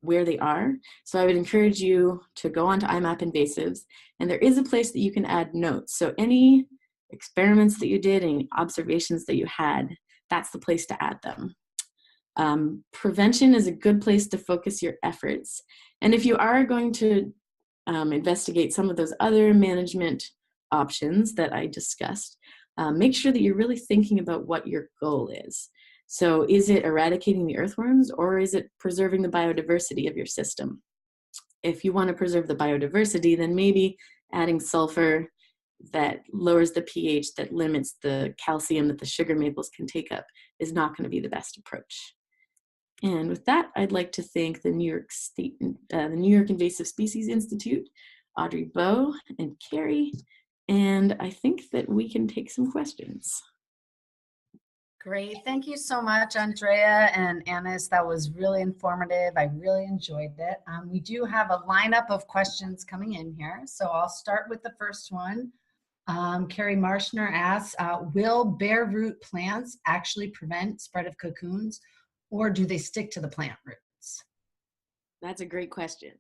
where they are. So I would encourage you to go onto IMAP Invasives, and there is a place that you can add notes. So any experiments that you did, any observations that you had, that's the place to add them. Prevention is a good place to focus your efforts. And if you are going to investigate some of those other management options that I discussed, make sure that you're really thinking about what your goal is. So is it eradicating the earthworms, or is it preserving the biodiversity of your system? If you want to preserve the biodiversity, then maybe adding sulfur that lowers the pH, that limits the calcium that the sugar maples can take up, is not going to be the best approach. And with that, I'd like to thank the New York Invasive Species Institute, Audrey Bowe and Carrie, and I think that we can take some questions. Great. Thank you so much, Andrea and Annise. That was really informative. I really enjoyed it. We do have a lineup of questions coming in here. So I'll start with the first one. Carrie Marshner asks, will bare root plants actually prevent spread of cocoons, or do they stick to the plant roots? That's a great question.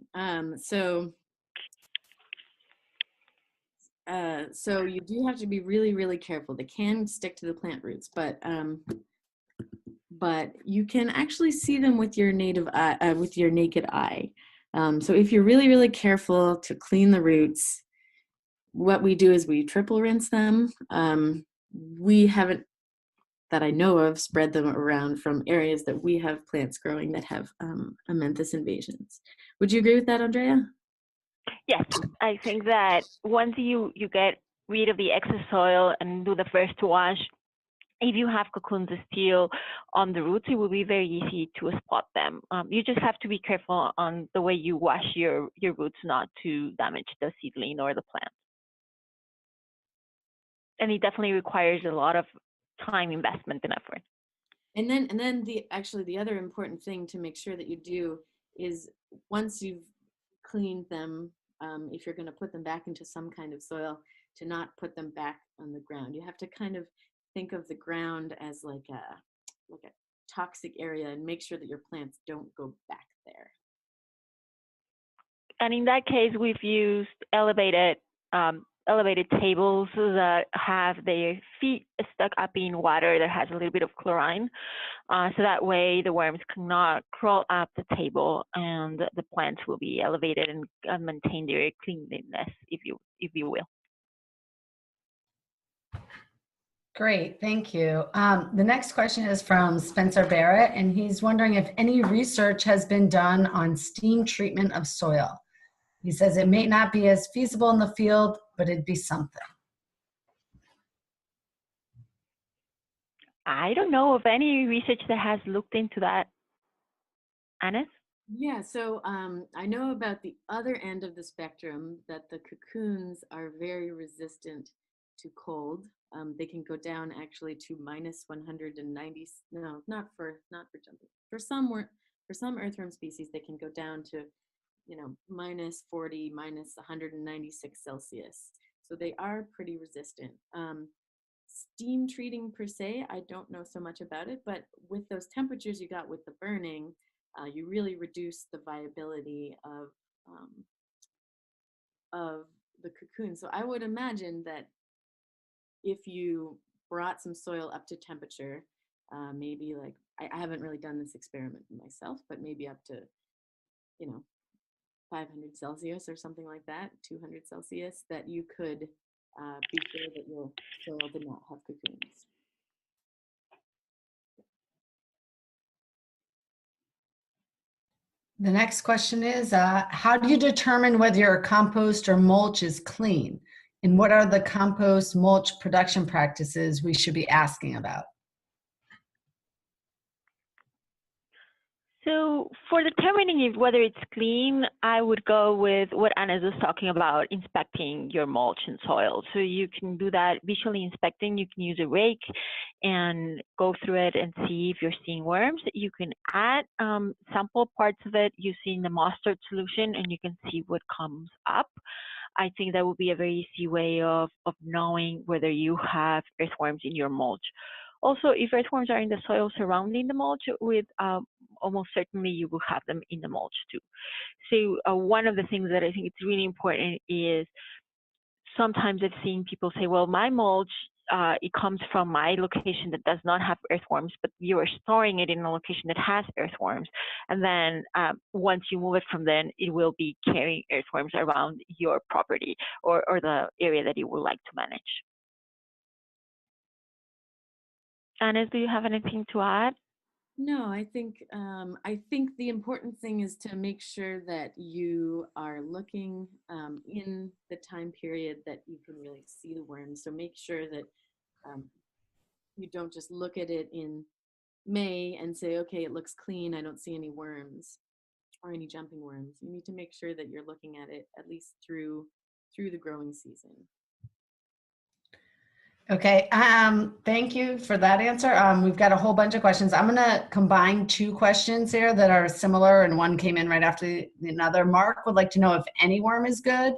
So you do have to be really, really careful. They can stick to the plant roots, but you can actually see them with your naked eye. So if you're really, really careful to clean the roots, what we do is we triple rinse them. We haven't, that I know of, spread them around from areas that we have plants growing that have Amenthus invasions. Would you agree with that, Andrea? Yes, I think that once you get rid of the excess soil and do the first wash, if you have cocoons still on the roots, it will be very easy to spot them. You just have to be careful on the way you wash your roots, not to damage the seedling or the plant. And it definitely requires a lot of time, investment, and effort. And then the other important thing to make sure that you do is, once you've cleaned them, if you're going to put them back into some kind of soil, to not put them back on the ground. You have to kind of think of the ground as like a toxic area, and make sure that your plants don't go back there. And in that case, we've used elevated tables that have their feet stuck up in water that has a little bit of chlorine. So that way the worms cannot crawl up the table, and the plants will be elevated and maintain their cleanliness, if you will. Great, thank you. The next question is from Spencer Barrett, and he's wondering if any research has been done on steam treatment of soil. He says it may not be as feasible in the field, but it'd be something. I don't know of any research that has looked into that. Annise? Yeah, so I know about the other end of the spectrum, that the cocoons are very resistant to cold. They can go down actually to -190. No, not for jumping. For some earthworm species, they can go down to, -40, -196 Celsius. So they are pretty resistant. steam treating per se, I don't know so much about it, but with those temperatures you got with the burning, you really reduce the viability of the cocoon. So I would imagine that if you brought some soil up to temperature, maybe like, I haven't really done this experiment myself, but maybe up to, 500 Celsius or something like that, 200 Celsius, that you could be sure that your soil did not have cocoons. The next question is, how do you determine whether your compost or mulch is clean? And what are the compost mulch production practices we should be asking about? So for determining whether it's clean, I would go with what Annise was talking about, inspecting your mulch and soil. So you can do that visually inspecting. You can use a rake and go through it and see if you're seeing worms. You can add sample parts of it using the mustard solution, and you can see what comes up. I think that would be a very easy way of knowing whether you have earthworms in your mulch. Also, if earthworms are in the soil surrounding the mulch, with almost certainly you will have them in the mulch too. So one of the things that I think it's really important is sometimes I've seen people say, well, my mulch, it comes from my location that does not have earthworms, but you are storing it in a location that has earthworms. And then once you move it from then, it will be carrying earthworms around your property or the area that you would like to manage. Annise, do you have anything to add? No, I think the important thing is to make sure that you are looking in the time period that you can really see the worms. So make sure that you don't just look at it in May and say, okay, it looks clean, I don't see any worms or any jumping worms. You need to make sure that you're looking at it at least through the growing season. Okay, thank you for that answer. We've got a whole bunch of questions. I'm gonna combine two questions here that are similar, and one came in right after another. Mark would like to know if any worm is good.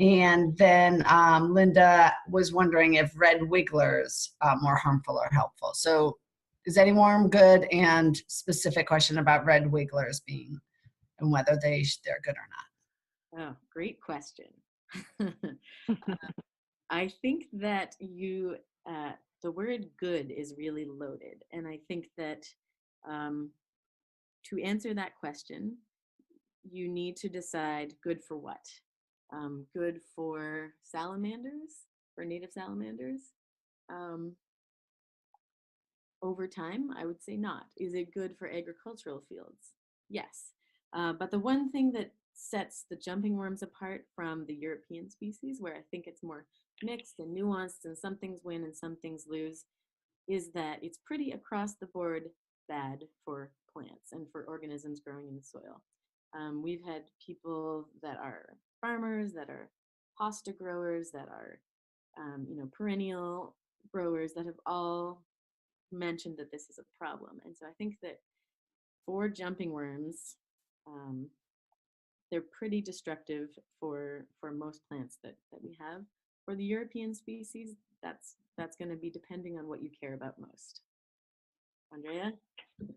And then Linda was wondering if red wigglers more harmful or helpful. So is any worm good? And specific question about red wigglers being and whether they're good or not. Oh, great question. I think that the word good is really loaded. And I think that to answer that question, you need to decide good for what. Good for salamanders, for native salamanders. Over time, I would say not. Is it good for agricultural fields? Yes. But the one thing that sets the jumping worms apart from the European species, where I think it's more mixed and nuanced and some things win and some things lose, is that it's pretty across the board bad for plants and for organisms growing in the soil. We've had people that are farmers, that are hosta growers, that are perennial growers that have all mentioned that this is a problem. And so I think that for jumping worms, they're pretty destructive for most plants that we have. For the European species, that's going to be depending on what you care about most. Andrea?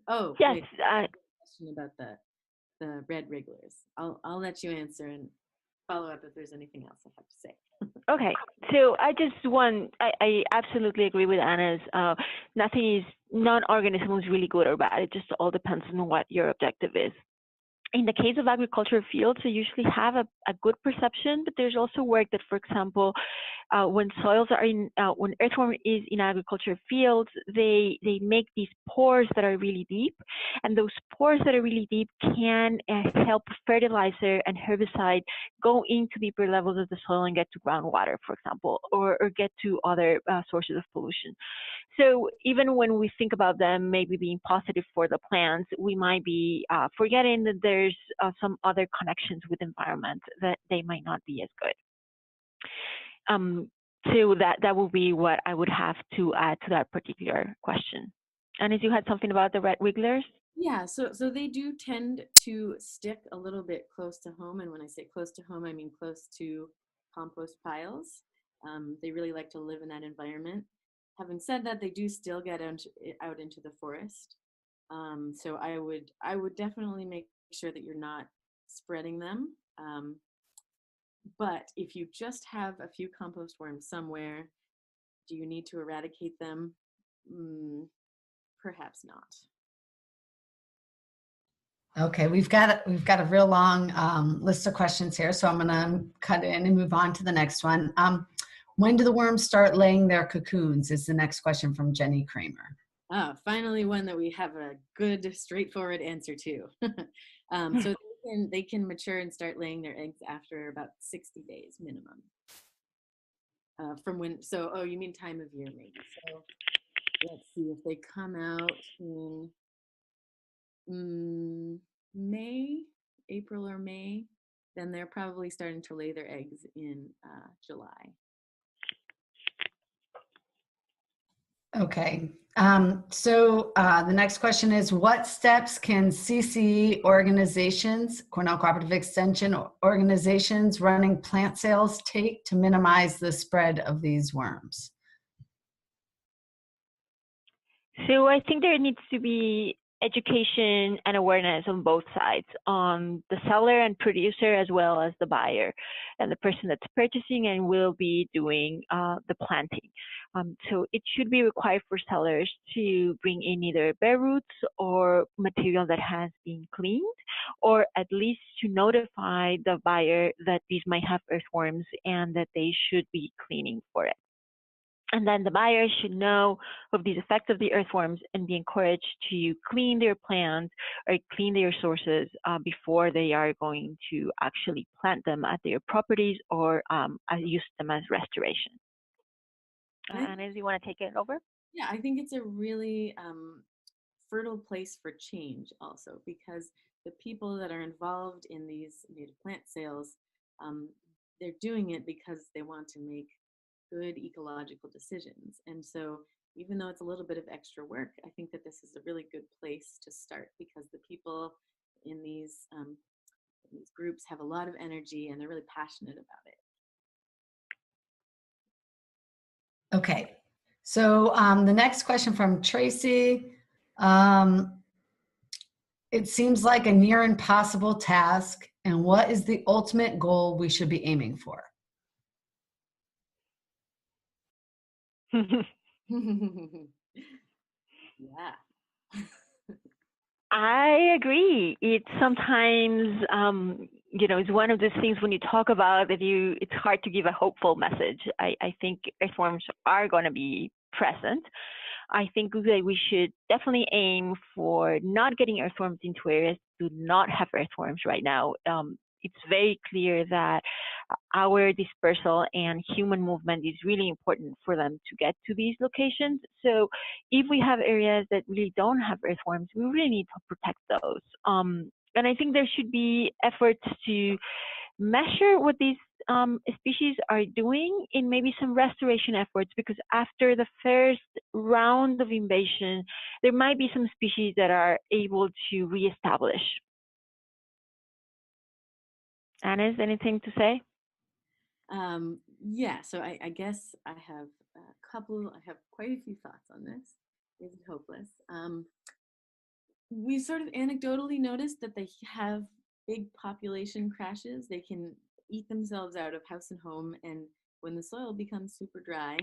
Oh, yes. wait, question about the red wrigglers. I'll let you answer and follow up if there's anything else I have to say. Okay, so I absolutely agree with Annise. Non-organism is really good or bad. It just all depends on what your objective is. In the case of agricultural fields, they usually have a good perception, but there's also work that, for example, when when earthworm is in agricultural fields, they make these pores that are really deep, and those pores that are really deep can help fertilizer and herbicide go into deeper levels of the soil and get to groundwater, for example, or get to other sources of pollution. So even when we think about them maybe being positive for the plants, we might be forgetting that there's some other connections with environment that they might not be as good. So that will be what I would have to add to that particular question. And as you had something about the red wigglers? Yeah, so they do tend to stick a little bit close to home. And when I say close to home, I mean close to compost piles. They really like to live in that environment. Having said that, they do still get out into the forest. So I would definitely make sure that you're not spreading them. But if you just have a few compost worms somewhere, do you need to eradicate them? Perhaps not. Okay, we've got a real long list of questions here, so I'm going to cut in and move on to the next one. When do the worms start laying their cocoons? Is the next question from Jenny Kramer. Ah, finally one that we have a good, straightforward answer to. So they can mature and start laying their eggs after about 60 days minimum. From when, so, oh, you mean time of year maybe. So let's see if they come out in May, April or May, then they're probably starting to lay their eggs in July. Okay, so the next question is, what steps can CCE organizations, Cornell Cooperative Extension organizations running plant sales take to minimize the spread of these worms? So I think there needs to be education and awareness on both sides, on the seller and producer as well as the buyer and the person that's purchasing and will be doing the planting. So it should be required for sellers to bring in either bare roots or material that has been cleaned, or at least to notify the buyer that these might have earthworms and that they should be cleaning for it. And then the buyers should know of these effects of the earthworms and be encouraged to clean their plants or clean their sources before they are going to actually plant them at their properties or use them as restoration. Annise, do you want to take it over? Yeah, I think it's a really fertile place for change also, because the people that are involved in these native plant sales, they're doing it because they want to make good ecological decisions. And so even though it's a little bit of extra work, I think that this is a really good place to start, because the people in these groups have a lot of energy and they're really passionate about it. Okay, so the next question from Tracy. It seems like a near impossible task, and what is the ultimate goal we should be aiming for? Yeah. I agree. It's sometimes, it's one of those things when you talk about that it's hard to give a hopeful message. I think earthworms are going to be present. I think that we should definitely aim for not getting earthworms into areas that do not have earthworms right now. It's very clear that our dispersal and human movement is really important for them to get to these locations. So if we have areas that really don't have earthworms, we really need to protect those. And I think there should be efforts to measure what these species are doing in maybe some restoration efforts, because after the first round of invasion, there might be some species that are able to reestablish. Annise, anything to say? Yeah, so I guess I have quite a few thoughts on this. Is it hopeless? We sort of anecdotally noticed that they have big population crashes. They can eat themselves out of house and home, and when the soil becomes super dry,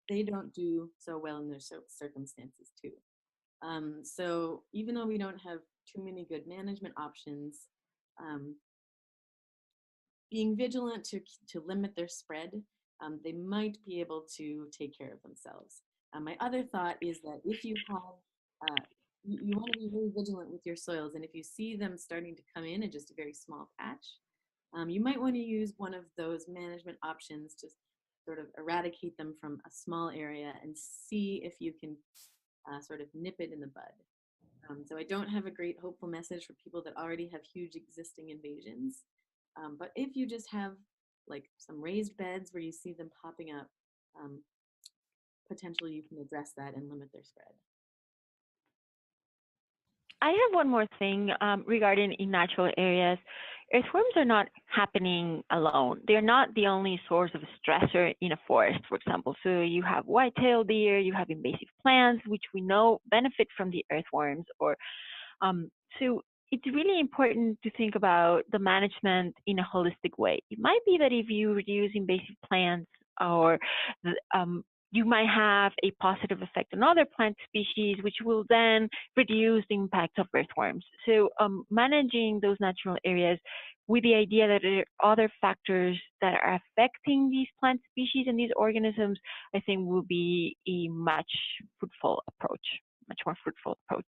they don't do so well in their circumstances too. So even though we don't have too many good management options, being vigilant to limit their spread, they might be able to take care of themselves. My other thought is that if you have, you want to be really vigilant with your soils, and if you see them starting to come in just a very small patch, you might want to use one of those management options to sort of eradicate them from a small area and see if you can sort of nip it in the bud. So I don't have a great hopeful message for people that already have huge existing invasions. But if you just have like some raised beds where you see them popping up, potentially you can address that and limit their spread. I have one more thing regarding in natural areas. earthworms are not happening alone. They're not the only source of stressor in a forest, for example. So you have white-tailed deer, you have invasive plants, which we know benefit from the earthworms. So it's really important to think about the management in a holistic way. It might be that if you reduce invasive plants, or you might have a positive effect on other plant species, which will then reduce the impact of earthworms. So managing those natural areas with the idea that there are other factors that are affecting these plant species and these organisms, I think will be a much more fruitful approach.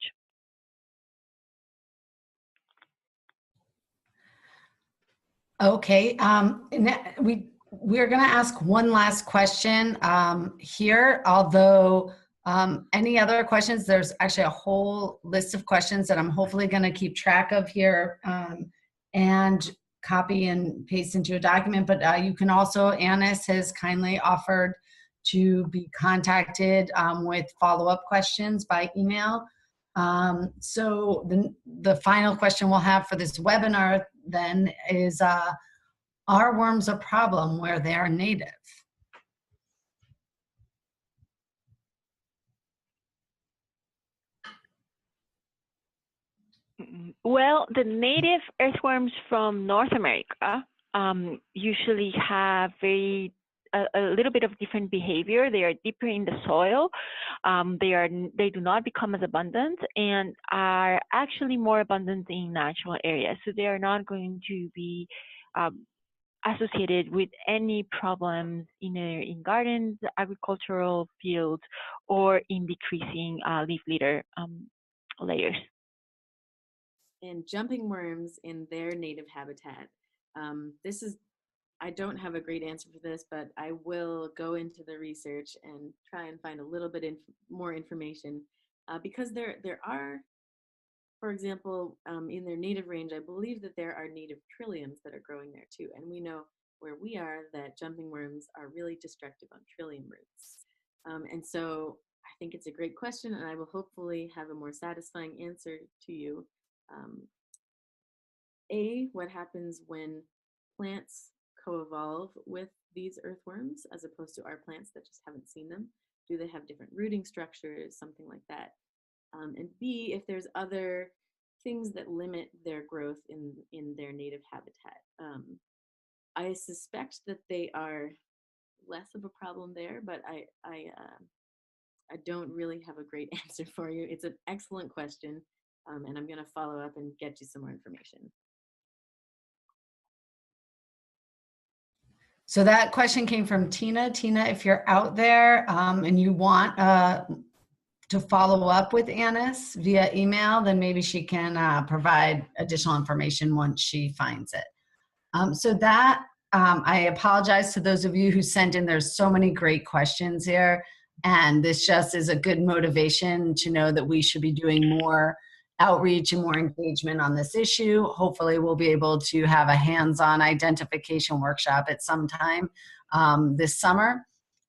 Okay, we're going to ask one last question here, although any other questions, there's actually a whole list of questions that I'm hopefully going to keep track of here and copy and paste into a document, but you can also, Annise has kindly offered to be contacted with follow-up questions by email. So the final question we'll have for this webinar then is, are worms a problem where they are native? Well, the native earthworms from North America usually have a little bit of different behavior. They are deeper in the soil. They do not become as abundant and are actually more abundant in natural areas. So they are not going to be associated with any problems in gardens, agricultural fields, or in decreasing leaf litter layers. And jumping worms in their native habitat. I don't have a great answer for this, but I will go into the research and try and find a little bit more information because there are, for example, in their native range, I believe that there are native trilliums that are growing there too. And we know where we are that jumping worms are really destructive on trillium roots. And so I think it's a great question, and I will hopefully have a more satisfying answer to you. What happens when plants co-evolve with these earthworms as opposed to our plants that just haven't seen them? Do they have different rooting structures, something like that? And B, if there's other things that limit their growth in their native habitat. I suspect that they are less of a problem there, but I don't really have a great answer for you. It's an excellent question, and I'm going to follow up and get you some more information. So that question came from Tina. Tina, if you're out there and you want to follow up with Annise via email, then maybe she can provide additional information once she finds it. So that, I apologize to those of you who sent in. There's so many great questions here, and this just is a good motivation to know that we should be doing more outreach and more engagement on this issue. Hopefully we'll be able to have a hands-on identification workshop at some time this summer,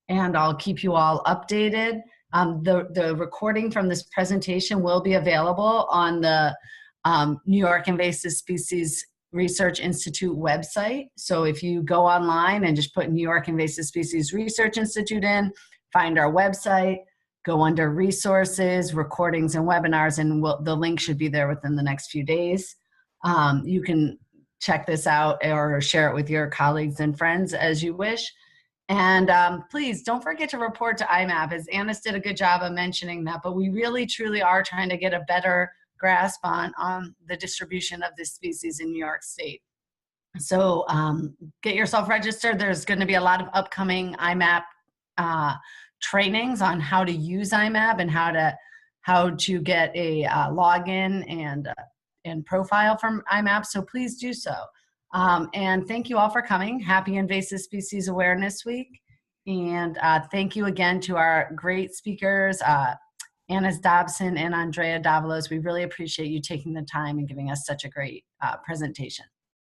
and I'll keep you all updated. The recording from this presentation will be available on the New York Invasive Species Research Institute website. So if you go online and just put New York Invasive Species Research Institute in, find our website, go under resources, recordings, and webinars, and the link should be there within the next few days. You can check this out or share it with your colleagues and friends as you wish. And please don't forget to report to IMAP, as Annise did a good job of mentioning that, but we really truly are trying to get a better grasp on the distribution of this species in New York State. So get yourself registered. There's going to be a lot of upcoming IMAP trainings on how to use IMAP and how to get a login and profile from IMAP. So please do so. And thank you all for coming. Happy Invasive Species Awareness Week. And thank you again to our great speakers, Annise Dobson and Andrea Davalos. We really appreciate you taking the time and giving us such a great presentation.